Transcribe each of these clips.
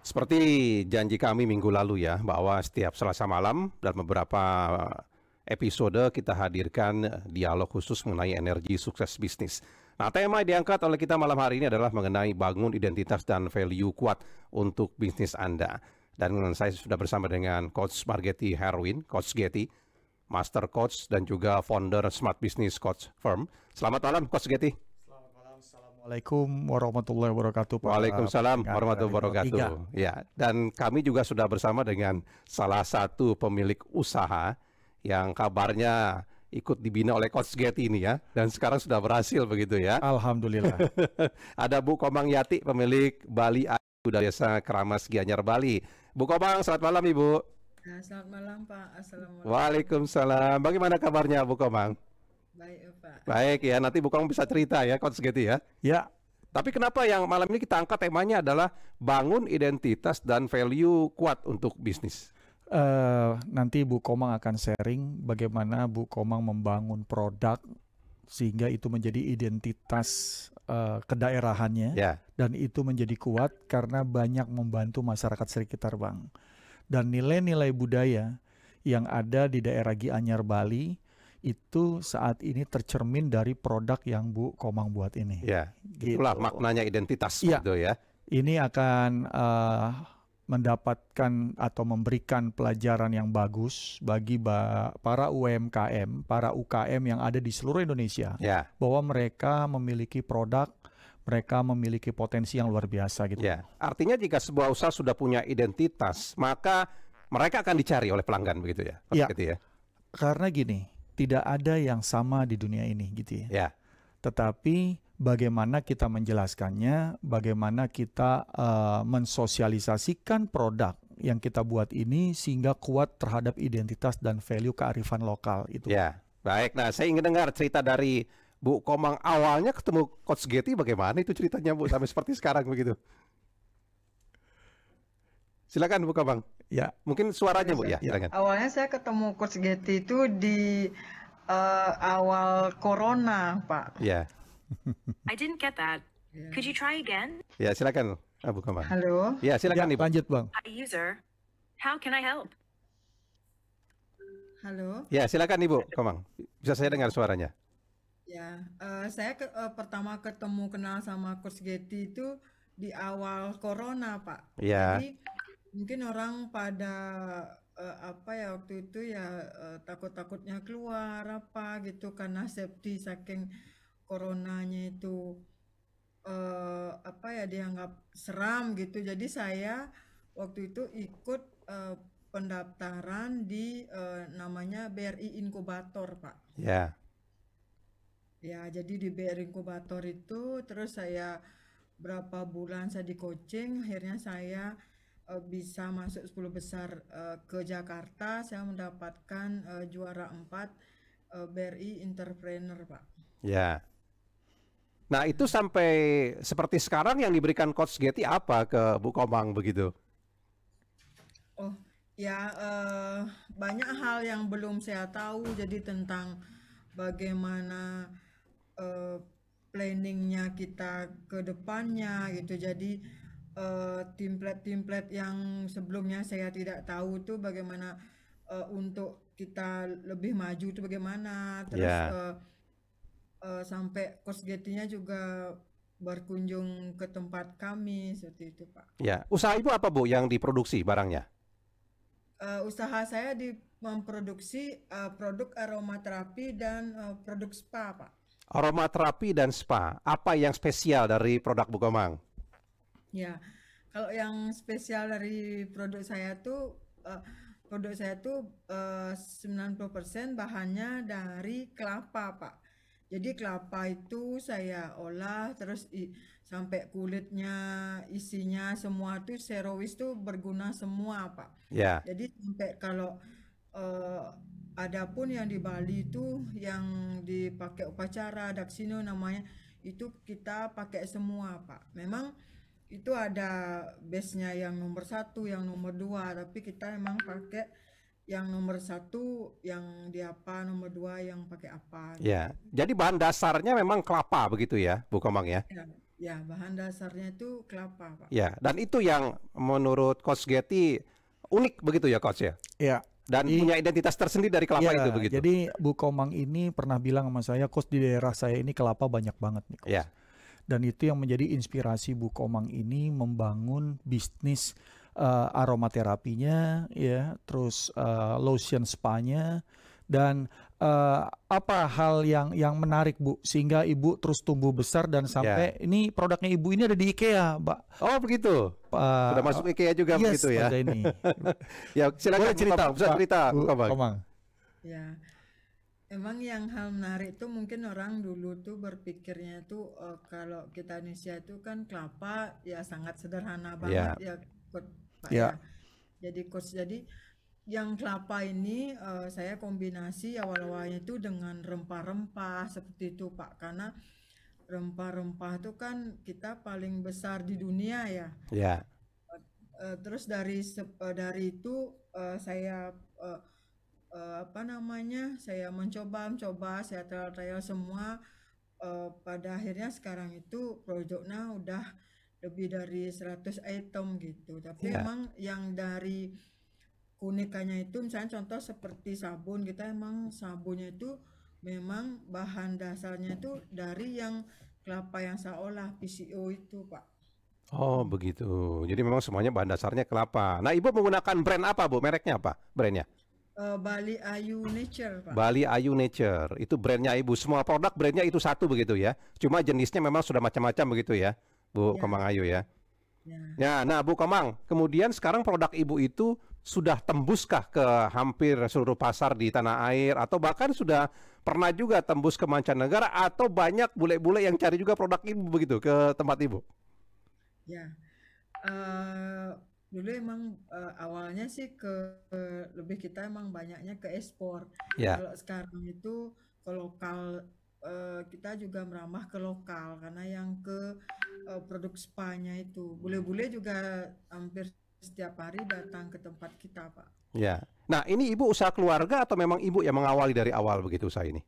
Seperti janji kami minggu lalu ya, bahwa setiap Selasa malam dan beberapa episode kita hadirkan dialog khusus mengenai energi sukses bisnis. Nah, tema yang diangkat oleh kita malam hari ini adalah mengenai bangun identitas dan value kuat untuk bisnis Anda. Dan saya sudah bersama dengan Coach Margetti Herwin, Coach Getty, Master Coach dan juga founder Smart Business Coach Firm. Selamat malam, Coach Getty. Assalamualaikum warahmatullahi wabarakatuh. Waalaikumsalam warahmatullahi wabarakatuh. Ya, dan kami juga sudah bersama dengan salah satu pemilik usaha yang kabarnya ikut dibina oleh Coach Getty ini ya, dan sekarang sudah berhasil begitu ya. Alhamdulillah. Ada Bu Komang Yati, pemilik Bali Ayu dari Desa Keramas Gianyar Bali. Bu Komang, selamat malam Ibu. Ya, selamat malam Pak. Assalamualaikum. Waalaikumsalam. Bagaimana kabarnya Bu Komang? Baik Pak. Baik ya, nanti Bu Komang bisa cerita ya Coach Getty ya. Ya, Tapi kenapa yang malam ini kita angkat temanya adalah bangun identitas dan value kuat untuk bisnis? nanti Bu Komang akan sharing bagaimana Bu Komang membangun produk sehingga itu menjadi identitas kedaerahannya, Ya, dan itu menjadi kuat karena banyak membantu masyarakat sekitar Bang. Dan nilai-nilai budaya yang ada di daerah Gianyar Bali itu saat ini tercermin dari produk yang Bu Komang buat ini. ya, Gitu. itulah maknanya identitas Iya. gitu ya. Ini akan mendapatkan atau memberikan pelajaran yang bagus bagi para UMKM, para UKM yang ada di seluruh Indonesia, Ya, bahwa mereka memiliki produk, mereka memiliki potensi yang luar biasa gitu. ya. Artinya jika sebuah usaha sudah punya identitas, maka mereka akan dicari oleh pelanggan begitu ya, Coach Iya. Getty ya. Karena gini, tidak ada yang sama di dunia ini gitu ya. Ya, Tetapi bagaimana kita menjelaskannya, bagaimana kita mensosialisasikan produk yang kita buat ini sehingga kuat terhadap identitas dan value kearifan lokal itu. ya. Baik. Nah, saya ingin dengar cerita dari Bu Komang, awalnya ketemu Coach Getty bagaimana itu ceritanya Bu sampai seperti sekarang begitu. Silakan Bu Komang. Ya, Mungkin suaranya Bu ya, silakan. Awalnya saya ketemu Coach Getty itu di awal Corona Pak. Ya, I didn't get that. Could you try again? ya silakan Bu Komang. Halo. Ya, silakan Ibu. lanjut Bang. Hi, user. How can I help? Halo. Ya, silakan Ibu Komang. Bisa saya dengar suaranya? Ya, saya pertama ketemu kenal sama Coach Getty itu di awal Corona Pak. Ya. Jadi mungkin orang pada apa ya waktu itu ya takut-takutnya keluar apa gitu karena safety saking coronanya itu apa ya dianggap seram gitu. Jadi saya waktu itu ikut pendaftaran di namanya BRI Inkubator Pak. Ya. Ya, jadi di BRI Inkubator itu terus saya berapa bulan saya di coaching, akhirnya saya bisa masuk 10 besar ke Jakarta. Saya mendapatkan juara 4 BRI Entrepreneur Pak. Ya. Nah, itu sampai seperti sekarang yang diberikan Coach Getty apa ke Bu Komang begitu? Oh ya, banyak hal yang belum saya tahu, jadi tentang bagaimana planningnya kita ke depannya gitu. Jadi template-template yang sebelumnya saya tidak tahu tuh bagaimana untuk kita lebih maju itu bagaimana. Terus Ya. sampai Coach Getty-nya juga berkunjung ke tempat kami seperti itu Pak. Ya. Usaha Ibu apa Bu yang diproduksi barangnya? Usaha saya memproduksi produk aromaterapi dan produk spa Pak. Aromaterapi dan spa. Apa yang spesial dari produk Bu Komang? Ya, kalau yang spesial dari produk saya tuh 90% bahannya dari kelapa, Pak. Jadi kelapa itu saya olah terus sampai kulitnya, isinya semua tuh zero waste tuh berguna semua, Pak. Ya. Jadi sampai kalau ada pun yang di Bali itu yang dipakai upacara daksino namanya itu kita pakai semua Pak. Memang itu ada base-nya yang nomor 1, yang nomor 2, tapi kita emang pakai yang nomor 1 yang di apa, nomor 2 yang pakai apa. Ya. Jadi bahan dasarnya memang kelapa begitu ya, Bu Komang ya? Ya, Ya, bahan dasarnya itu kelapa, Pak. Ya, dan itu yang menurut Coach Getty unik begitu ya Coach ya? Ya. Dan punya identitas tersendiri dari kelapa itu begitu? Jadi Bu Komang ini pernah bilang sama saya, Coach, di daerah saya ini kelapa banyak banget nih, Coach. Ya. Dan itu yang menjadi inspirasi Bu Komang ini membangun bisnis aromaterapinya, ya, terus lotion spa-nya, dan apa hal yang menarik, Bu, sehingga Ibu terus tumbuh besar dan sampai ini produknya Ibu ini ada di IKEA, Mbak. Oh begitu. Sudah masuk IKEA juga begitu ya? Pak Zaini. Ya silakan cerita, bisa cerita, Bu Komang. Ya, emang yang hal menarik itu mungkin orang dulu tuh berpikirnya tuh kalau kita Indonesia itu kan kelapa ya sangat sederhana banget ya, Pak ya. Jadi yang kelapa ini saya kombinasi awal-awalnya itu dengan rempah-rempah seperti itu, Pak, karena rempah-rempah itu kan kita paling besar di dunia ya. Ya. Terus dari itu saya saya mencoba, saya trial semua. Pada akhirnya sekarang itu produknya udah lebih dari 100 item gitu. Tapi emang yang dari keunikannya itu misalnya contoh seperti sabun, kita emang sabunnya itu memang bahan dasarnya itu dari yang kelapa yang saya olah, PCO itu, Pak. Oh begitu. Jadi memang semuanya bahan dasarnya kelapa. Nah Ibu menggunakan brand apa Bu? Mereknya apa brandnya? Bali Ayu Nature, Pak. Bali Ayu Nature. Itu brandnya Ibu. Semua produk brandnya itu satu begitu ya? Cuma jenisnya memang sudah macam-macam begitu ya Bu Komang Ayu ya? Ya, nah Bu Komang, kemudian sekarang produk Ibu itu sudah tembuskah ke hampir seluruh pasar di tanah air atau bahkan sudah pernah juga tembus ke mancanegara atau banyak bule-bule yang cari juga produk Ibu begitu ke tempat Ibu? Ya, dulu emang awalnya sih lebih kita emang banyaknya ke ekspor. Kalau sekarang itu ke lokal, kita juga meramah ke lokal karena yang ke produk spa-nya itu bule-bule juga hampir setiap hari datang ke tempat kita, Pak. Ya. Nah ini Ibu usaha keluarga atau memang Ibu yang mengawali dari awal begitu usaha ini?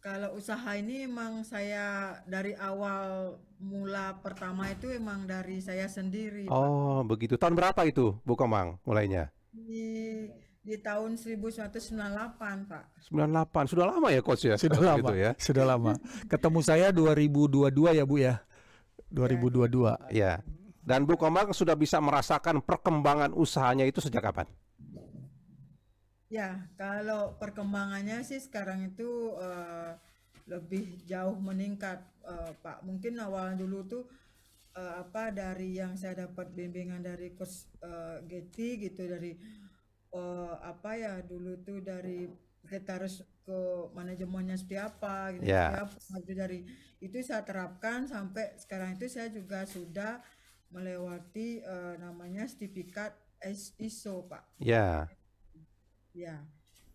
Kalau usaha ini emang saya dari awal mula pertama itu emang dari saya sendiri, Pak. Oh begitu. Tahun berapa itu Bu Komang mulainya? Di tahun 1998, Pak. 98. Sudah lama ya Coach ya? Sudah lama. Gitu ya? Sudah lama. Ketemu saya 2022 ya Bu ya? 2022. Ya. Dan Bu Komang sudah bisa merasakan perkembangan usahanya itu sejak kapan? Ya, kalau perkembangannya sih sekarang itu lebih jauh meningkat, Pak. Mungkin awal dulu tuh dari yang saya dapat bimbingan dari Coach Getty gitu, dari dulu tuh dari kita harus ke manajemennya seperti apa gitu, dari itu saya terapkan sampai sekarang itu saya juga sudah melewati namanya sertifikat ISO, Pak. Ya,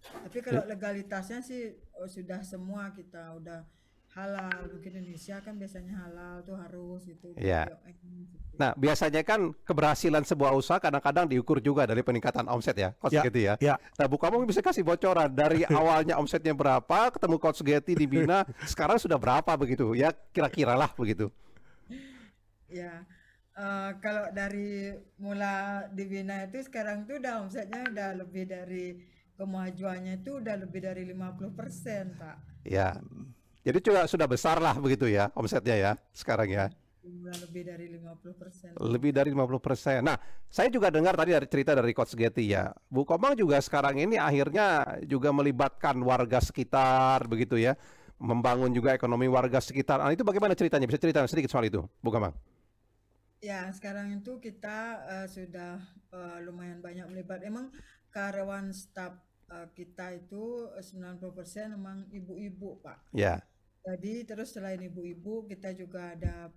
tapi kalau legalitasnya sih sudah semua kita udah halal. Mungkin Indonesia kan biasanya halal tuh harus gitu. Nah biasanya kan keberhasilan sebuah usaha kadang-kadang diukur juga dari peningkatan omset ya, Coach Getty ya. Nah Bu Komang bisa kasih bocoran dari awalnya omsetnya berapa, ketemu Coach Getty di Bina, sekarang sudah berapa begitu ya, kira-kira lah begitu. Ya. Kalau dari mula di Bina itu sekarang tuh udah omsetnya udah lebih dari, kemajuannya itu udah lebih dari 50%, Pak. Ya. Jadi juga sudah besar lah begitu ya omsetnya ya sekarang ya. Lebih dari 50%. Lebih dari 50%. Nah, saya juga dengar tadi dari cerita dari Coach Getty ya. Bu Komang juga sekarang ini akhirnya juga melibatkan warga sekitar begitu ya. Membangun juga ekonomi warga sekitar. Nah, itu bagaimana ceritanya? Bisa cerita sedikit soal itu, Bu Komang? Ya, sekarang itu kita sudah lumayan banyak melibat. Emang karyawan staf kita itu 90% memang ibu-ibu, Pak. Ya. Jadi terus selain ibu-ibu kita juga ada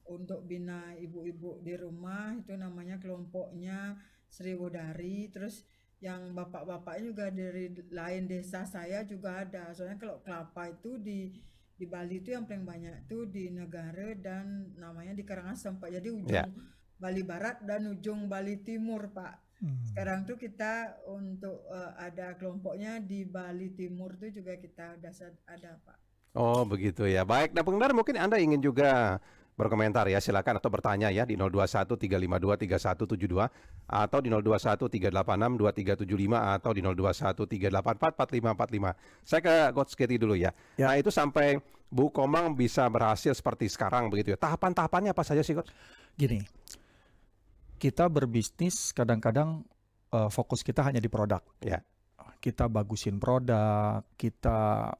untuk bina ibu-ibu di rumah, itu namanya kelompoknya Sri Wodari. Terus yang bapak-bapaknya juga dari lain desa saya juga ada. Soalnya kalau kelapa itu di Bali itu yang paling banyak itu di Negara dan namanya di Karangasem, Pak. Jadi ujung Bali Barat dan ujung Bali Timur, Pak. Sekarang tuh kita untuk ada kelompoknya di Bali Timur tuh juga kita ada, Pak. Oh begitu ya. Baik, nah pendengar mungkin Anda ingin juga berkomentar ya, silakan atau bertanya ya di 021 352 3172 atau di 021 386 2375 atau di 021 384 4545. Saya ke Coach Katie dulu ya. Ya. Nah itu sampai Bu Komang bisa berhasil seperti sekarang begitu ya. Tahapan-tahapannya apa saja sih Coach? Gini, kita berbisnis kadang-kadang fokus kita hanya di produk. Ya. Kita bagusin produk, kita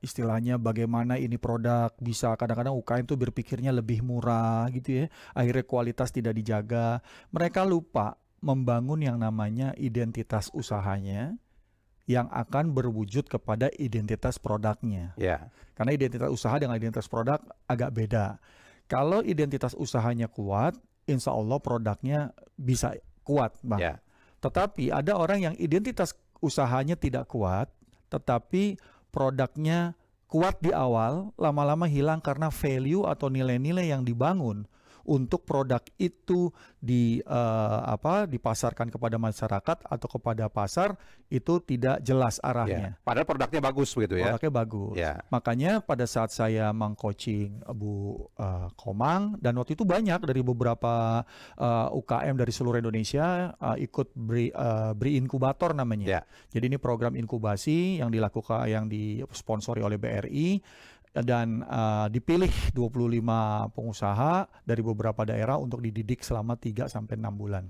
istilahnya bagaimana ini produk bisa, kadang-kadang UKM tuh berpikirnya lebih murah gitu ya, akhirnya kualitas tidak dijaga. Mereka lupa membangun yang namanya identitas usahanya yang akan berwujud kepada identitas produknya. Ya. Karena identitas usaha dengan identitas produk agak beda. Kalau identitas usahanya kuat, insya Allah produknya bisa kuat, Bang. Ya. Tetapi ada orang yang identitas usahanya tidak kuat, tetapi produknya kuat di awal, lama-lama hilang karena value atau nilai-nilai yang dibangun untuk produk itu dipasarkan kepada masyarakat atau kepada pasar itu tidak jelas arahnya. Ya. Padahal produknya bagus begitu ya. Produknya bagus. Ya. Makanya pada saat saya meng-coaching Bu Komang, dan waktu itu banyak dari beberapa UKM dari seluruh Indonesia ikut BRI Inkubator namanya. Ya. Jadi ini program inkubasi yang dilakukan, yang disponsori oleh BRI. Dan dipilih 25 pengusaha dari beberapa daerah untuk dididik selama 3-6 bulan.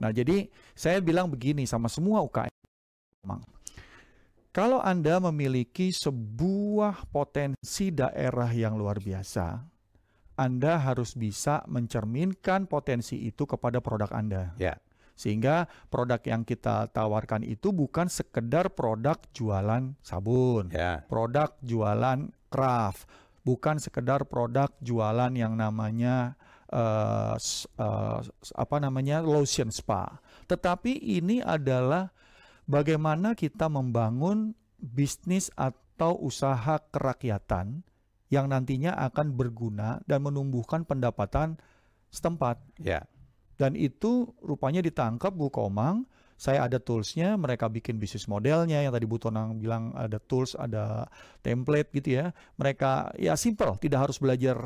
Nah jadi saya bilang begini sama semua UKM. Kalau Anda memiliki sebuah potensi daerah yang luar biasa, Anda harus bisa mencerminkan potensi itu kepada produk Anda. Ya. Sehingga produk yang kita tawarkan itu bukan sekedar produk jualan sabun, Ya. produk jualan craft, bukan sekedar produk jualan yang namanya lotion spa. Tetapi ini adalah bagaimana kita membangun bisnis atau usaha kerakyatan yang nantinya akan berguna dan menumbuhkan pendapatan setempat. Ya. Dan itu rupanya ditangkap Bu Komang. Saya ada toolsnya, mereka bikin bisnis modelnya, yang tadi Bu Tonang bilang ada tools, ada template gitu ya. Mereka ya simple, tidak harus belajar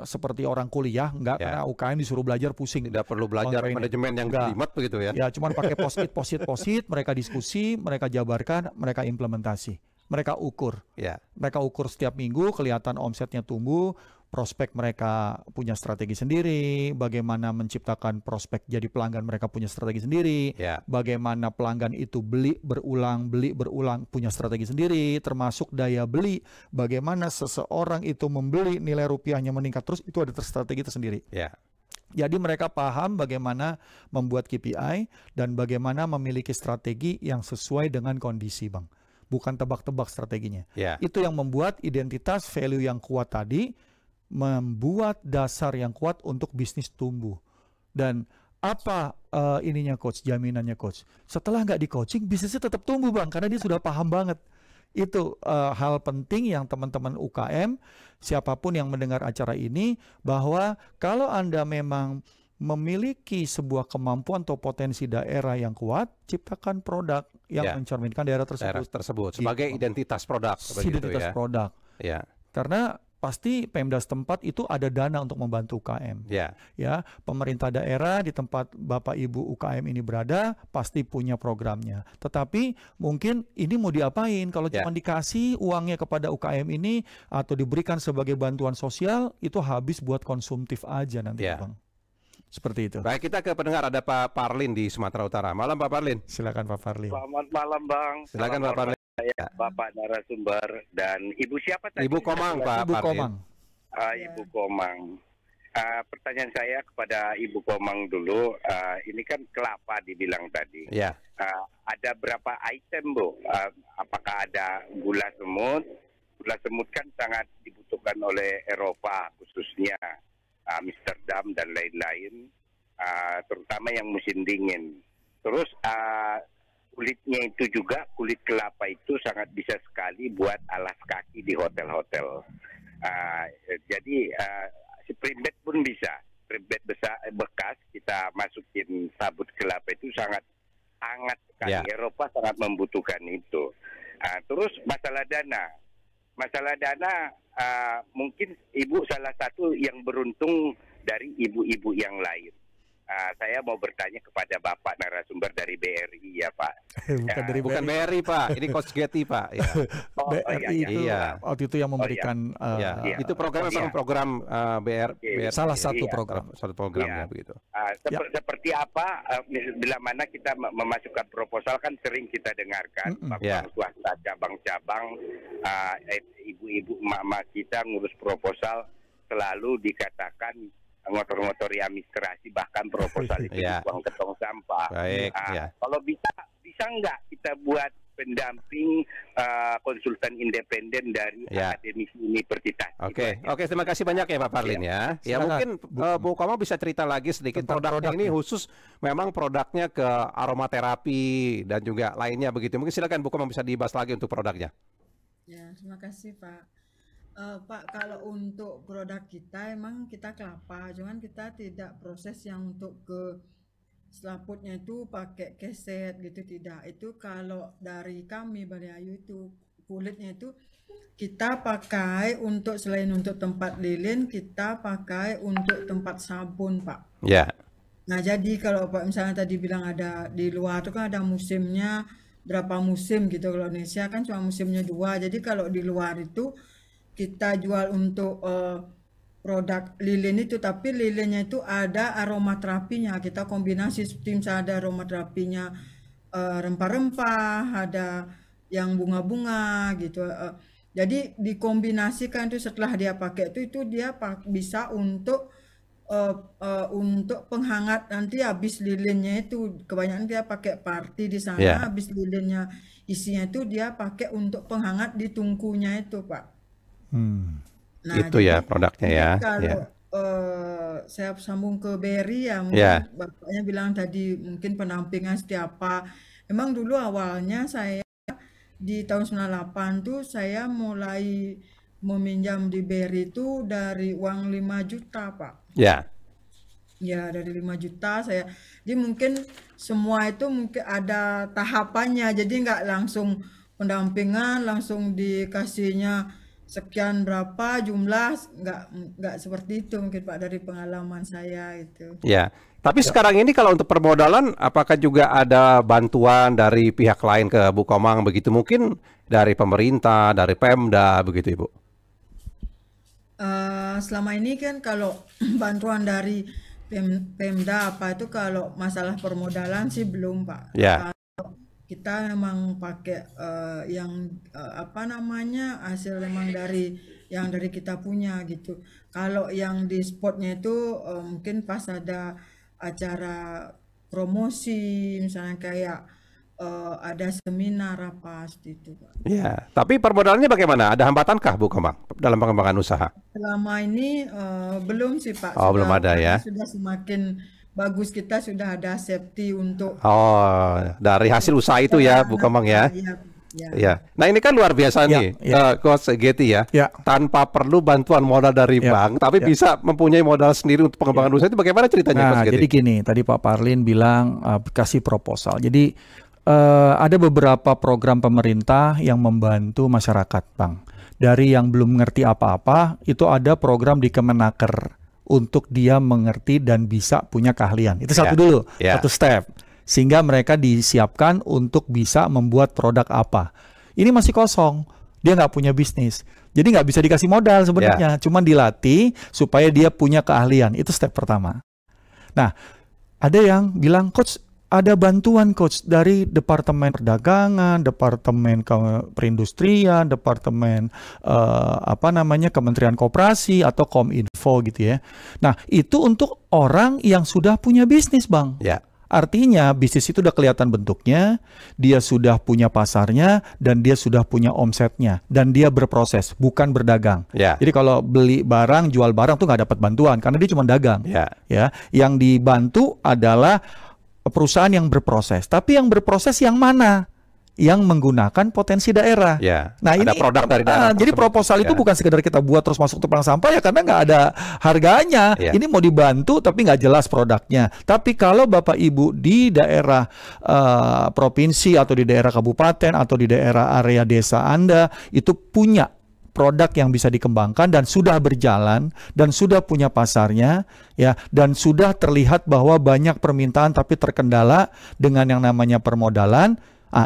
seperti orang kuliah, enggak, karena UKM disuruh belajar pusing. Tidak perlu belajar manajemen yang jelimet begitu ya. Ya cuman pakai post-it, mereka diskusi, mereka jabarkan, mereka implementasi. Mereka ukur. Ya. Mereka ukur setiap minggu, kelihatan omsetnya tumbuh, prospek mereka punya strategi sendiri, bagaimana menciptakan prospek jadi pelanggan mereka punya strategi sendiri, Ya. bagaimana pelanggan itu beli berulang punya strategi sendiri, termasuk daya beli, bagaimana seseorang itu membeli nilai rupiahnya meningkat terus, itu ada strategi tersendiri. Ya. Jadi mereka paham bagaimana membuat KPI dan bagaimana memiliki strategi yang sesuai dengan kondisi, Bang. Bukan tebak-tebak strateginya. Ya. Itu yang membuat identitas value yang kuat tadi, membuat dasar yang kuat untuk bisnis tumbuh. Dan apa ininya coach, jaminannya coach? Setelah nggak di coaching, bisnisnya tetap tumbuh, Bang, karena dia sudah paham banget. Itu hal penting yang teman-teman UKM, siapapun yang mendengar acara ini, bahwa kalau Anda memang memiliki sebuah kemampuan atau potensi daerah yang kuat, ciptakan produk yang mencerminkan daerah tersebut. Sebagai identitas produk. Identitas produk. Ya. Karena pasti Pemda setempat itu ada dana untuk membantu UKM. Ya. Ya, pemerintah daerah di tempat Bapak Ibu UKM ini berada pasti punya programnya. Tetapi mungkin ini mau diapain? Kalau cuma dikasih uangnya kepada UKM ini atau diberikan sebagai bantuan sosial, itu habis buat konsumtif aja nanti, Bang. Seperti itu. Baik, kita ke pendengar, ada Pak Parlin di Sumatera Utara. Malam Pak Parlin. Silakan Pak Parlin. Selamat malam Bang. Silakan Pak Parlin. Saya Bapak narasumber dan Ibu siapa tadi? Ibu Komang Pak Ibu Parlin. Komang. Ibu Komang. Pertanyaan saya kepada Ibu Komang dulu. Ini kan kelapa dibilang tadi. Ya. Ada berapa item Bu? Apakah ada gula semut? Gula semut kan sangat dibutuhkan oleh Eropa khususnya. Amsterdam dan lain-lain, terutama yang musim dingin. Terus kulitnya itu juga, kulit kelapa itu sangat bisa sekali buat alas kaki di hotel-hotel. Jadi spring bed pun bisa, spring bed besar bekas kita masukin sabut kelapa itu sangat hangat sekali. Eropa sangat membutuhkan itu. Terus masalah dana. Masalah dana, mungkin Ibu salah satu yang beruntung dari ibu-ibu yang lain. Saya mau bertanya kepada Bapak narasumber dari BRI ya Pak. Bukan BRI Pak, ini Coach Getty Pak. Ya. BRI itu waktu itu yang memberikan itu program BRI. Salah satu program. Satu programnya begitu. Seperti apa bila mana kita memasukkan proposal kan sering kita dengarkan bank swasta cabang-cabang ibu-ibu emak-emak kita ngurus proposal selalu dikatakan ngotor-ngotori administrasi, bahkan proposal itu dibuang ke tong sampah. Kalau bisa nggak kita buat pendamping konsultan independen dari akademisi universitas. Oke, terima kasih banyak ya Pak Parlin ya. Ya mungkin Bu Komang bisa cerita lagi sedikit produknya ini khusus memang produknya ke aromaterapi dan juga lainnya begitu. Mungkin silakan Bu Komang bisa dibahas lagi untuk produknya. Ya, terima kasih Pak. Pak, kalau untuk produk kita emang kita kelapa, cuman kita tidak proses yang untuk ke selaputnya itu pakai keset gitu, tidak. Itu kalau dari kami Balai Ayu itu kulitnya itu kita pakai untuk selain untuk tempat lilin, kita pakai untuk tempat sabun Pak. Ya. Nah jadi kalau Pak misalnya tadi bilang ada di luar itu kan ada musimnya, berapa musim gitu. Kalau Indonesia kan cuma musimnya 2, jadi kalau di luar itu kita jual untuk produk lilin itu, tapi lilinnya itu ada aromaterapinya. Kita kombinasi seperti misalnya ada aromaterapinya rempah-rempah, ada yang bunga-bunga gitu. Jadi dikombinasikan itu setelah dia pakai itu dia bisa untuk penghangat nanti habis lilinnya itu. Kebanyakan dia pakai party di sana, habis lilinnya isinya itu dia pakai untuk penghangat di tungkunya itu Pak. Nah, itu ya produknya ya. Kalau saya sambung ke BRI ya, mungkin Bapaknya bilang tadi mungkin pendampingan setiap apa. Memang dulu awalnya saya di tahun 98 tuh saya mulai meminjam di BRI itu dari uang 5 juta Pak. Ya dari 5 juta saya. Jadi mungkin semua itu mungkin ada tahapannya. Jadi nggak langsung pendampingan langsung dikasihnya sekian berapa jumlah, nggak seperti itu mungkin Pak dari pengalaman saya itu. Ya, tapi sekarang ini kalau untuk permodalan apakah juga ada bantuan dari pihak lain ke Bu Komang begitu, mungkin dari pemerintah, dari Pemda begitu Ibu? Selama ini kan kalau bantuan dari Pemda apa itu kalau masalah permodalan sih belum Pak. Ya. Kita memang pakai yang apa namanya hasil memang dari yang dari kita punya gitu. Kalau yang di spotnya itu mungkin pas ada acara promosi misalnya kayak ada seminar apa seperti itu Pak. Ya, tapi permodalannya bagaimana? Ada hambatankah Bu Komang dalam pengembangan usaha? Selama ini belum sih Pak. Oh, belum ada ya. Sudah semakin bagus, kita sudah ada safety untuk dari hasil usaha itu ya Bu Komang ya. Ya. Nah ini kan luar biasa nih Coach Getty ya. Tanpa perlu bantuan modal dari bank, tapi bisa mempunyai modal sendiri untuk pengembangan usaha itu bagaimana ceritanya Coach Getty? Jadi gini, tadi Pak Parlin bilang kasih proposal. Jadi ada beberapa program pemerintah yang membantu masyarakat Bang. Dari yang belum mengerti apa-apa, itu ada program di Kemenaker untuk dia mengerti dan bisa punya keahlian. Itu satu dulu, satu step. Sehingga mereka disiapkan untuk bisa membuat produk apa. Ini masih kosong, dia nggak punya bisnis. Jadi nggak bisa dikasih modal sebenarnya, cuman dilatih supaya dia punya keahlian. Itu step pertama. Nah, ada yang bilang, Coach, ada bantuan Coach dari Departemen Perdagangan, Departemen Perindustrian, Departemen Kementerian Koperasi atau Kominfo gitu ya. Nah, itu untuk orang yang sudah punya bisnis, Bang. Artinya bisnis itu udah kelihatan bentuknya, dia sudah punya pasarnya, dan dia sudah punya omsetnya, dan dia berproses, bukan berdagang. Jadi kalau beli barang, jual barang tuh nggak dapat bantuan karena dia cuma dagang. Ya, yang dibantu adalah perusahaan yang berproses. Tapi yang berproses yang mana? Yang menggunakan potensi daerah. Nah, ada ini produk dari daerah. Jadi proposal itu bukan sekedar kita buat terus masuk tukang sampah ya, karena nggak ada harganya. Ini mau dibantu tapi nggak jelas produknya. Tapi kalau Bapak Ibu di daerah provinsi atau di daerah kabupaten atau di daerah area desa Anda itu punya produk yang bisa dikembangkan dan sudah berjalan dan sudah punya pasarnya ya, dan sudah terlihat bahwa banyak permintaan tapi terkendala dengan yang namanya permodalan.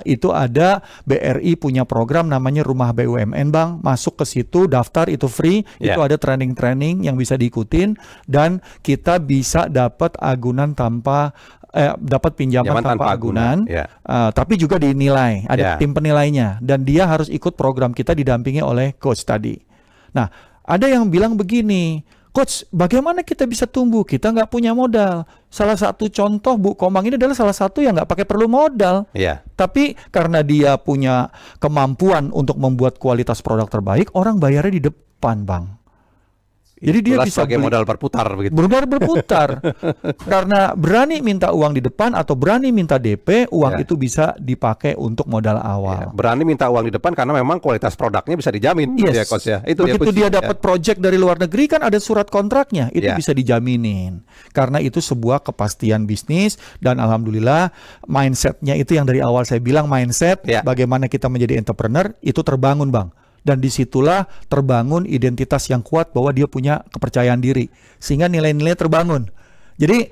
Itu ada BRI punya program namanya Rumah BUMN, Bang. Masuk ke situ, daftar, itu free. Itu ada training-training yang bisa diikutin dan kita bisa dapat agunan tanpa dapat pinjaman tanpa agunan. Tapi juga dinilai, ada tim penilainya dan dia harus ikut program kita didampingi oleh coach tadi. Nah, ada yang bilang begini, Coach, bagaimana kita bisa tumbuh? Kita nggak punya modal. Salah satu contoh Bu Komang ini adalah salah satu yang nggak pakai perlu modal. Tapi karena dia punya kemampuan untuk membuat kualitas produk terbaik, orang bayarnya di depan, Bang. Jadi dia bisa sebagai modal berputar begitu. Modal berputar. Karena berani minta uang di depan atau berani minta DP, uang itu bisa dipakai untuk modal awal. Berani minta uang di depan karena memang kualitas produknya bisa dijamin. Ya, Coach, ya. Itu begitu dia dapat project dari luar negeri kan ada surat kontraknya, itu bisa dijaminin. Karena itu sebuah kepastian bisnis dan alhamdulillah mindsetnya itu yang dari awal saya bilang mindset bagaimana kita menjadi entrepreneur itu terbangun, Bang. Dan disitulah terbangun identitas yang kuat bahwa dia punya kepercayaan diri. Sehingga nilai-nilai terbangun. Jadi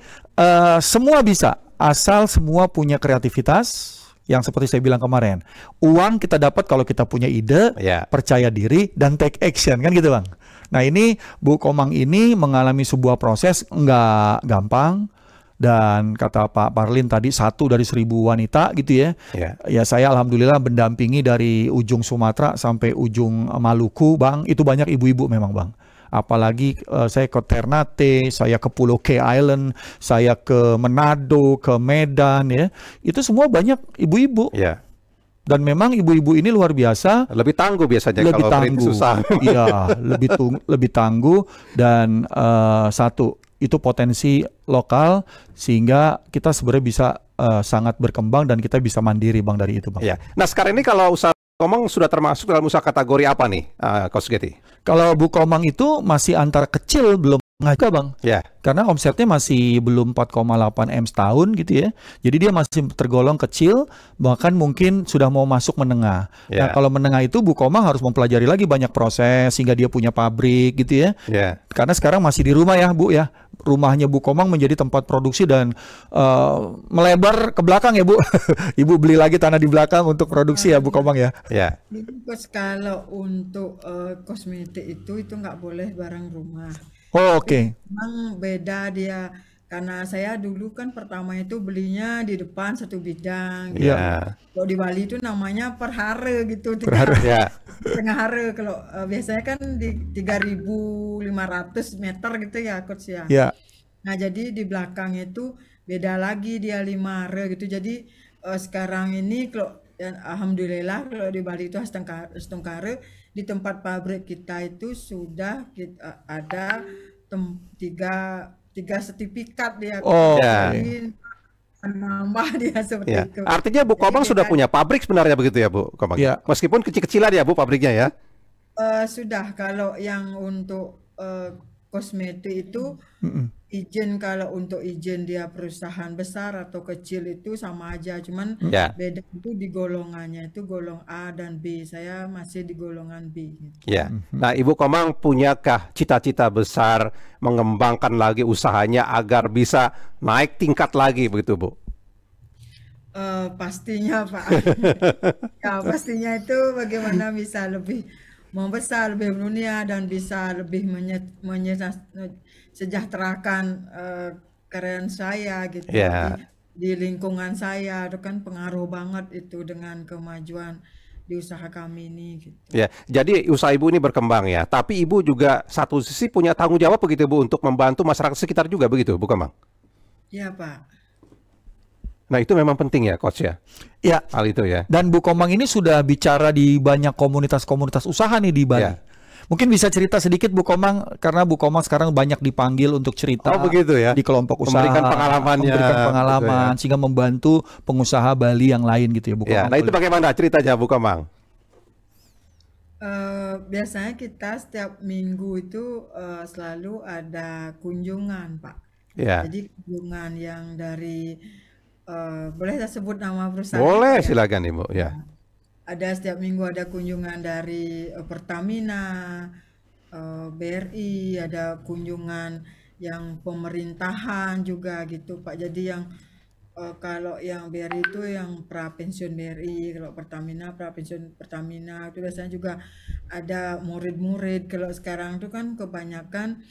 semua bisa, asal semua punya kreativitas. Yang seperti saya bilang kemarin. Uang kita dapat kalau kita punya ide, percaya diri, dan take action. Kan gitu, Bang. Nah ini Bu Komang ini mengalami sebuah proses nggak gampang. Dan kata Pak Parlin tadi 1 dari 1000 wanita gitu ya. Ya saya alhamdulillah mendampingi dari ujung Sumatera sampai ujung Maluku, Bang. Itu banyak ibu-ibu memang, Bang. Apalagi saya ke Ternate, saya ke Pulau K Island, saya ke Manado, ke Medan ya. Itu semua banyak ibu-ibu. Dan memang ibu-ibu ini luar biasa. Lebih tangguh biasanya kalau tangguh. Susah. Iya, lebih tangguh dan satu itu potensi lokal sehingga kita sebenarnya bisa sangat berkembang dan kita bisa mandiri, Bang, dari itu, Bang. Nah sekarang ini kalau usaha Komang sudah termasuk dalam usaha kategori apa nih, Coach Getty? Kalau Bu Komang itu masih antara kecil, belum ngajak, Bang. Karena omsetnya masih belum 4,8 M setahun gitu ya. Jadi dia masih tergolong kecil, bahkan mungkin sudah mau masuk menengah. Nah kalau menengah itu Bu Komang harus mempelajari lagi banyak proses sehingga dia punya pabrik gitu ya. Karena sekarang masih di rumah ya, Bu ya. Rumahnya Bu Komang menjadi tempat produksi dan melebar ke belakang ya, Bu. Ibu beli lagi tanah di belakang untuk produksi ya, Bu Komang ya. Terus kalau untuk kosmetik itu nggak boleh barang rumah. Memang beda dia. Karena saya dulu kan pertama itu belinya di depan satu bidang. Kalau di Bali itu namanya per hara gitu. Setengah hara. Kalau biasanya kan di 3.500 meter gitu ya, Coach ya. Nah jadi di belakang itu beda lagi dia 5 hara gitu. Jadi sekarang ini kalau alhamdulillah kalau di Bali itu setengah di tempat pabrik kita itu sudah ada tiga sertifikat dia. Menambah dia seperti itu. Artinya Bu Komang sudah punya pabrik sebenarnya begitu ya, Bu Komang? Meskipun kecil-kecilan ya, Bu, pabriknya ya? Sudah. Kalau yang untuk kosmetik itu izin, kalau untuk izin dia perusahaan besar atau kecil itu sama aja, cuman beda itu di golongannya, itu golong A dan B. Saya masih di golongan B gitu. Nah Ibu Komang punyakah cita-cita besar mengembangkan lagi usahanya agar bisa naik tingkat lagi begitu, Bu? Pastinya, Pak. Pastinya itu bagaimana bisa lebih membesar, lebih dunia, dan bisa lebih menyejahterakan karyawan saya gitu. Di lingkungan saya itu kan pengaruh banget itu dengan kemajuan di usaha kami ini gitu. Jadi usaha Ibu ini berkembang ya, tapi Ibu juga satu sisi punya tanggung jawab begitu, Bu, untuk membantu masyarakat sekitar juga begitu, Bu Komang? Iya, Pak. Nah itu memang penting ya, Coach ya? Hal itu ya. Dan Bu Komang ini sudah bicara di banyak komunitas-komunitas usaha nih di Bali. Mungkin bisa cerita sedikit Bu Komang, karena Bu Komang sekarang banyak dipanggil untuk cerita di kelompok usaha, memberikan pengalaman, sehingga membantu pengusaha Bali yang lain gitu ya, Bu Komang. Nah itu bagaimana ceritanya, Bu Komang? Biasanya kita setiap minggu itu selalu ada kunjungan, Pak. Jadi kunjungan yang dari boleh saya sebut nama perusahaan? Boleh, silakan Ibu. ada setiap minggu ada kunjungan dari Pertamina, BRI, ada kunjungan yang pemerintahan juga gitu Pak. Jadi yang kalau yang BRI itu yang pra pensiun BRI, kalau Pertamina pra pensiun Pertamina itu biasanya juga ada murid-murid. Kalau sekarang itu kan kebanyakan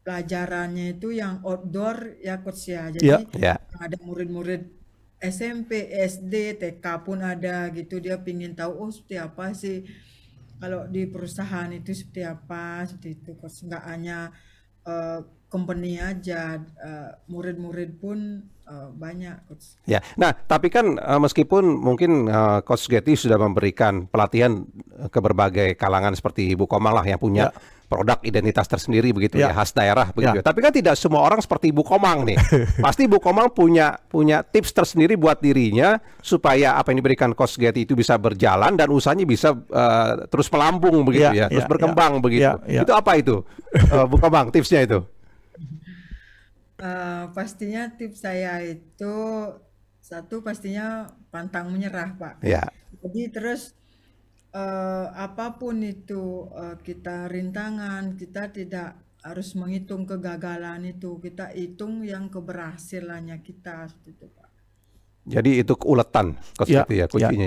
pelajarannya itu yang outdoor ya Coach ya. Jadi Ya. ada murid-murid SMP, SD, TK pun ada gitu. Dia pingin tahu oh seperti apa sih kalau di perusahaan itu seperti apa, seperti itu Coach. Nggak hanya company aja, murid-murid pun banyak Coach. Ya, nah tapi kan meskipun mungkin Coach Getty sudah memberikan pelatihan ke berbagai kalangan seperti Ibu Komang lah yang punya produk identitas tersendiri begitu ya, khas daerah begitu. Tapi kan tidak semua orang seperti Ibu Komang nih. Pasti Ibu Komang punya tips tersendiri buat dirinya supaya apa yang diberikan Coach Getty itu bisa berjalan dan usahanya bisa terus melambung begitu terus berkembang begitu. Itu apa itu, Bu Komang, tipsnya itu? Pastinya tips saya itu satu pastinya pantang menyerah Pak. Jadi terus apapun itu kita rintangan, kita tidak harus menghitung kegagalan itu, kita hitung yang keberhasilannya kita seperti itu Pak. Jadi itu keuletan kuncinya.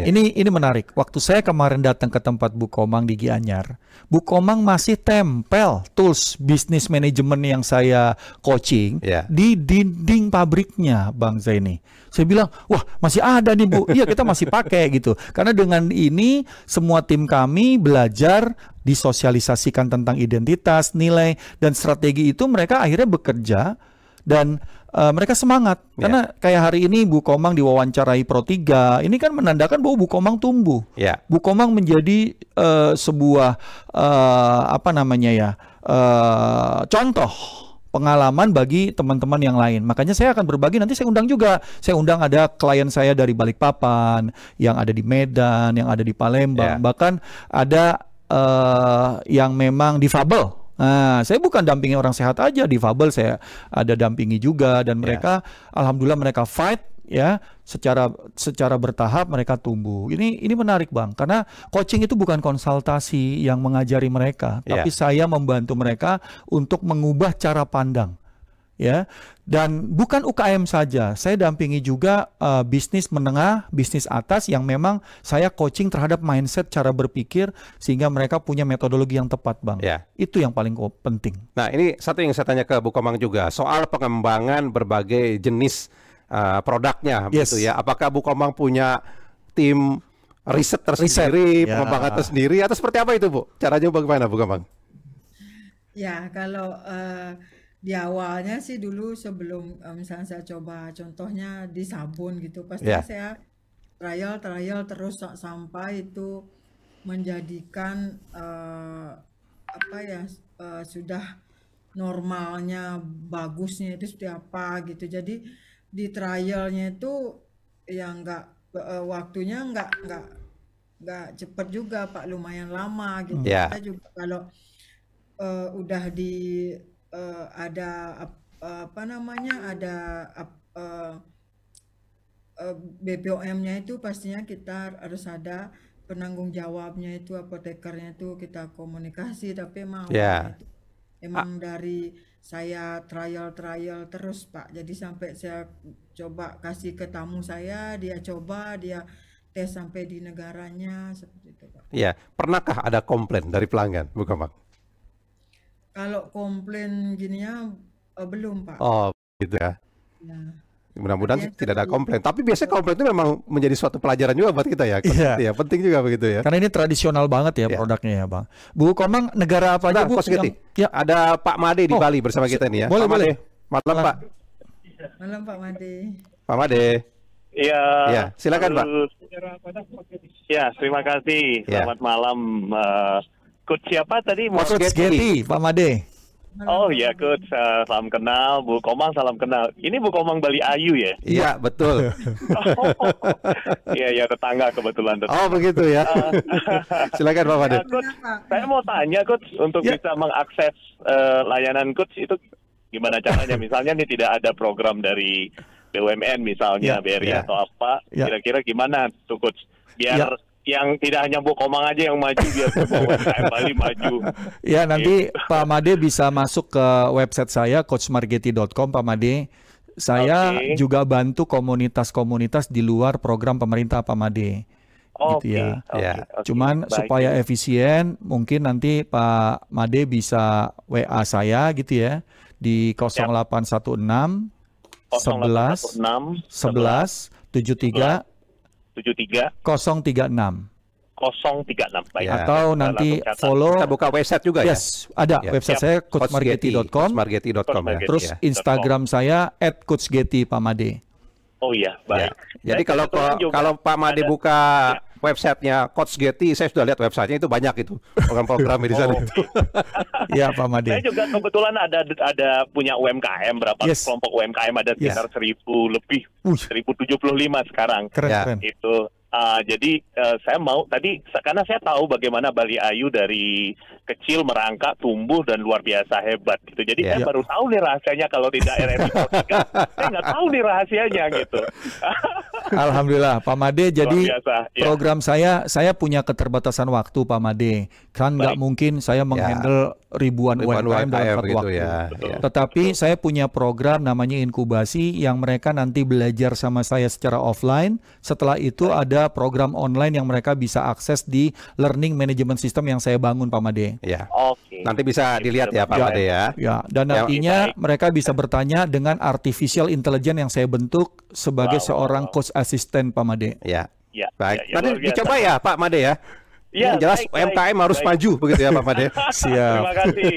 Ini menarik. Waktu saya kemarin datang ke tempat Bu Komang di Gianyar, Bu Komang masih tempel tools bisnis manajemen yang saya coaching di dinding pabriknya, Bang Zaini. Saya bilang, wah masih ada nih Bu. Iya kita masih pakai gitu. Karena dengan ini semua tim kami belajar disosialisasikan tentang identitas, nilai, dan strategi itu mereka akhirnya bekerja dan mereka semangat. Karena kayak hari ini Bu Komang diwawancarai Pro3, ini kan menandakan bahwa Bu Komang tumbuh. Bu Komang menjadi sebuah contoh pengalaman bagi teman-teman yang lain. Makanya saya akan berbagi, nanti saya undang juga. Saya undang ada klien saya dari Balikpapan, yang ada di Medan, yang ada di Palembang, bahkan ada yang memang difabel. Nah, saya bukan dampingi orang sehat aja, difabel saya ada dampingi juga, dan mereka alhamdulillah mereka fight ya, secara bertahap mereka tumbuh. Ini menarik Bang, karena coaching itu bukan konsultasi yang mengajari mereka, tapi saya membantu mereka untuk mengubah cara pandang. Ya, dan bukan UKM saja, saya dampingi juga bisnis menengah, bisnis atas yang memang saya coaching terhadap mindset, cara berpikir sehingga mereka punya metodologi yang tepat Bang. Itu yang paling penting. Nah ini satu yang saya tanya ke Bu Komang juga soal pengembangan berbagai jenis produknya gitu ya. Apakah Bu Komang punya tim riset tersendiri, pengembangan tersendiri atau seperti apa itu Bu? Caranya bagaimana Bu Komang? Ya kalau di awalnya sih dulu sebelum misalnya saya coba contohnya di sabun gitu, pasti saya trial terus sampai itu menjadikan sudah normalnya, bagusnya itu seperti apa gitu. Jadi di trialnya itu yang waktunya nggak cepet juga Pak, lumayan lama gitu. Kita juga kalau udah di ada BPOM-nya itu pastinya kita harus ada penanggung jawabnya, itu apotekernya itu kita komunikasi, tapi emang dari saya trial terus Pak. Jadi sampai saya coba kasih ke tamu saya, dia coba, dia tes sampai di negaranya seperti itu Pak. Pernahkah ada komplain dari pelanggan Bu Komang? Kalau komplain gininya belum Pak. Oh gitu ya. Mudah-mudahan tidak ada komplain. Tapi biasanya komplain itu memang menjadi suatu pelajaran juga buat kita ya. Penting juga begitu ya. Karena ini tradisional banget ya produknya ya Bang. Bu Komang, negara apa aja Bu? Ada Pak Made di Bali bersama kita nih ya. Boleh. Malam Pak. Malam Pak Made. Pak Made. Iya. Silakan Pak. Ya, terima kasih. Selamat malam. Coach siapa tadi? Coach Getty, Pak Made. Oh ya Coach, salam kenal. Bu Komang salam kenal. Ini Bu Komang Bali Ayu ya? Iya betul. Iya tetangga kebetulan. Oh begitu ya. Silakan Pak Made. Coach, saya mau tanya Coach, untuk bisa mengakses layanan Coach itu gimana caranya? Misalnya nih tidak ada program dari BUMN misalnya, BRI atau apa, kira-kira gimana tuh Coach? Biar yang tidak hanya Bu Komang aja yang maju, biar semua UMKM Bali maju. Ya, nanti Pak Made bisa masuk ke website saya coachmargeti.com, Pak Made. Saya juga bantu komunitas-komunitas di luar program pemerintah, Pak Made. Gitu ya. Cuman supaya efisien, mungkin nanti Pak Made bisa WA saya gitu ya di 0816 11 11 73 036. 036. Baik. Atau nanti follow, Kita buka website juga ya? yes, ada website saya coachmargeti.com. coachmargeti.com ya. Terus Ya. Instagram saya @coachgeti Pak Made. Oh iya, baik. Jadi kalau Pak Made buka websitenya Coach Getty, saya sudah lihat websitenya itu banyak itu program-program di sana. Iya Pak Made. Saya juga kebetulan ada punya UMKM, berapa kelompok UMKM ada sekitar 1000 lebih, 1075 sekarang. Keren. Itu jadi saya mau tadi karena saya tahu bagaimana Bali Ayu dari kecil merangkak, tumbuh dan luar biasa hebat gitu. Jadi saya baru tahu nih rahasianya kalau di daerah Episode 3. Saya nggak tahu nih rahasianya gitu. Alhamdulillah Pak Made. Jadi biasa, program saya punya keterbatasan waktu Pak Made. Kan nggak mungkin saya menghandle ribuan UMKM dalam satu waktu. Tetapi saya punya program namanya inkubasi yang mereka nanti belajar sama saya secara offline. Setelah itu ada program online yang mereka bisa akses di learning management system yang saya bangun Pak Made. Ya. Nanti bisa dilihat ya Pak Made ya. Ya, dan nantinya mereka bisa bertanya dengan artificial intelligence yang saya bentuk sebagai seorang coach assistant Pak Made. Ya. Baik. Nanti dicoba ya Pak Made ya. Ya, jelas UMKM harus maju begitu ya Pak Made. Siap.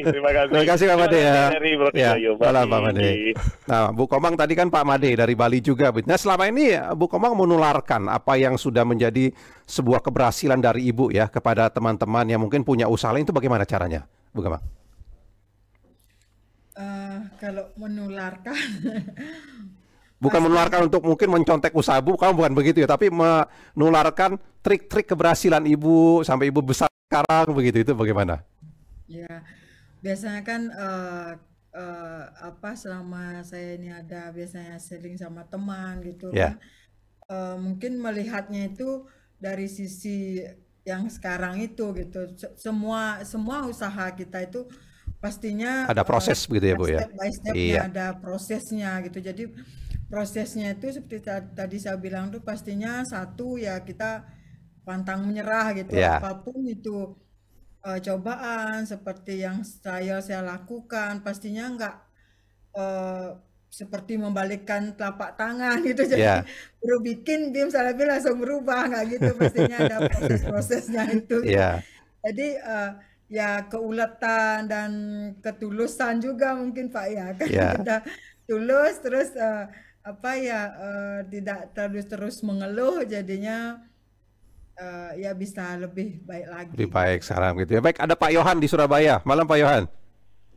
Terima kasih Pak Made ya. Ya, Pak Made. Nah, Bu Komang tadi kan Pak Made dari Bali juga. Nah, selama ini Bu Komang menularkan apa yang sudah menjadi sebuah keberhasilan dari Ibu ya kepada teman-teman yang mungkin punya usaha lain, itu bagaimana caranya, Bu Komang? Kalau menularkan bukan menularkan untuk mungkin mencontek usaha Bu, kamu bukan begitu ya, tapi menularkan trik-trik keberhasilan Ibu sampai Ibu besar sekarang begitu, itu bagaimana? Ya, biasanya kan selama saya ini ada biasanya sharing sama teman gitu kan, mungkin melihatnya itu dari sisi yang sekarang itu gitu. Semua usaha kita itu pastinya ada proses begitu ya Bu ya. Step by stepnya ada prosesnya gitu. Jadi prosesnya itu seperti tadi saya bilang tuh pastinya satu ya kita pantang menyerah gitu. Apapun itu cobaan seperti yang saya lakukan pastinya nggak seperti membalikkan telapak tangan gitu. Jadi baru bikin BIM salah langsung berubah, nggak gitu, pastinya ada proses-prosesnya itu. Jadi ya keuletan dan ketulusan juga mungkin Pak ya kan, kita tulus terus tidak terus mengeluh, jadinya ya bisa lebih baik lagi. Lebih baik sekarang gitu ya. Baik, ada Pak Yohan di Surabaya. Malam Pak Yohan.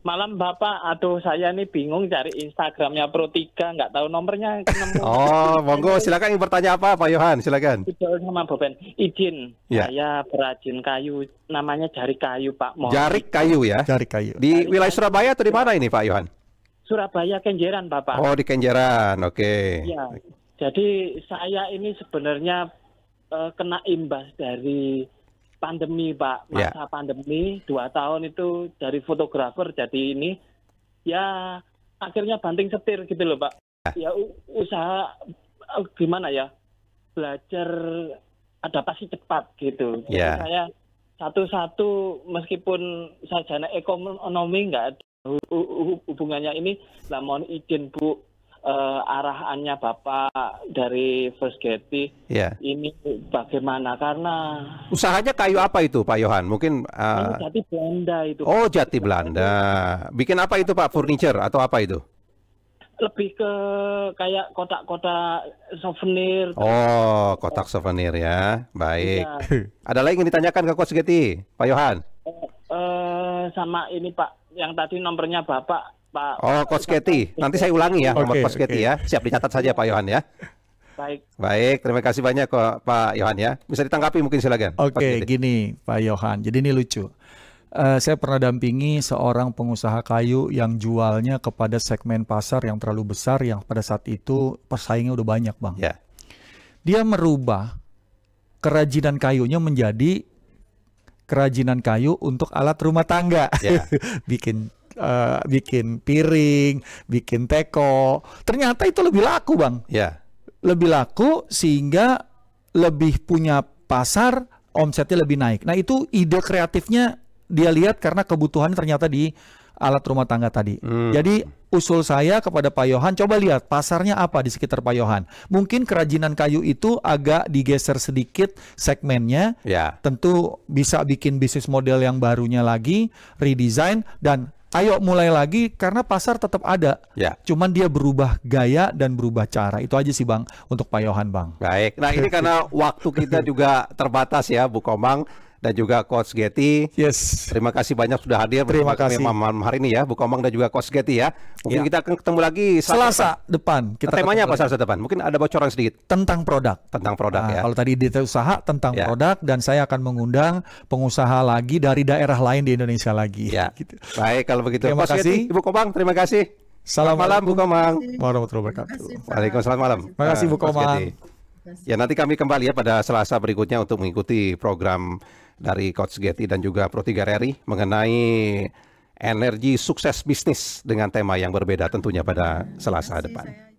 Malam Bapak, aduh saya nih bingung cari Instagramnya Pro3, nggak tahu nomornya nemu. Oh, monggo silakan yang bertanya apa Pak Yohan, silakan. Itu sama Boben, izin saya perajin kayu, namanya Jarik Kayu Pak. Jarik Kayu ya? Jarik Kayu. Di wilayah Surabaya atau di mana ini Pak Yohan? Surabaya, Kenjeran Bapak. Oh, di Kenjeran, oke. Ya, jadi saya ini sebenarnya kena imbas dari pandemi Pak, masa pandemi 2 tahun itu dari fotografer jadi ini ya akhirnya banting setir gitu loh Pak. Ya usaha gimana ya, belajar adaptasi cepat gitu. Jadi saya satu-satu meskipun sarjana ekonomi nggak ada hubungannya ini, lah mohon izin Bu, arahannya Bapak dari First Getty ini bagaimana, karena usahanya kayu apa itu Pak Yohan? Mungkin jati Belanda itu. Oh, jati Belanda. Bikin apa itu Pak? Furniture atau apa itu? Lebih ke kayak kotak-kotak souvenir. Oh, kotak souvenir ya. Baik. Ada lagi yang ditanyakan ke Coach Getty, Pak Yohan? Sama ini Pak, yang tadi nomornya Bapak Pak. Oh, Coach Getty. Nanti saya ulangi ya, nomor Coach Getty ya. Siap dicatat saja Pak Yohan ya. Baik, terima kasih banyak kok Pak Yohan ya. Bisa ditanggapi mungkin silakan. Oke, gini Pak Yohan. Jadi ini lucu. Saya pernah dampingi seorang pengusaha kayu yang jualnya kepada segmen pasar yang terlalu besar, yang pada saat itu persaingnya udah banyak Bang. Dia merubah kerajinan kayunya menjadi kerajinan kayu untuk alat rumah tangga. Ya. bikin piring, bikin teko. Ternyata itu lebih laku, Bang. Ya. Lebih laku sehingga lebih punya pasar, omsetnya lebih naik. Nah, itu ide kreatifnya dia lihat karena kebutuhan ternyata di alat rumah tangga tadi. Jadi usul saya kepada Pak Yohan, coba lihat pasarnya apa di sekitar Pak Yohan. Mungkin kerajinan kayu itu agak digeser sedikit segmennya. Ya. Tentu bisa bikin bisnis model yang barunya lagi, redesign, dan ayo mulai lagi karena pasar tetap ada. Ya. Cuman dia berubah gaya dan berubah cara. Itu aja sih, Bang, untuk Pak Yohan, Bang. Baik. Nah, ini karena waktu kita juga terbatas ya, Bu Komang dan juga Coach Getty. Yes. Terima kasih banyak sudah hadir Terima kasih. malam hari ini ya, Bu Komang dan juga Coach Getty ya. Mungkin Ya. kita akan ketemu lagi Selasa depan. Temanya apa ketemu Selasa depan? Mungkin ada bocoran sedikit tentang produk. tentang produk Nah, ya. kalau tadi detail usaha tentang Ya. produk, dan saya akan mengundang pengusaha lagi dari daerah lain di Indonesia lagi. Ya. Gitu. Baik, kalau begitu. Terima Coach kasih. Getty, Ibu Komang, terima kasih. Selamat malam, Bu Komang. Warahmatullahi Terima kasih, wabarakatuh. Pak. Waalaikumsalam malam. Terima kasih, Bu Coach Komang. Getty. Ya, nanti kami kembali ya pada Selasa berikutnya untuk mengikuti program dari Coach Getty dan juga Pro3 RRI mengenai energi sukses bisnis dengan tema yang berbeda tentunya pada Selasa depan.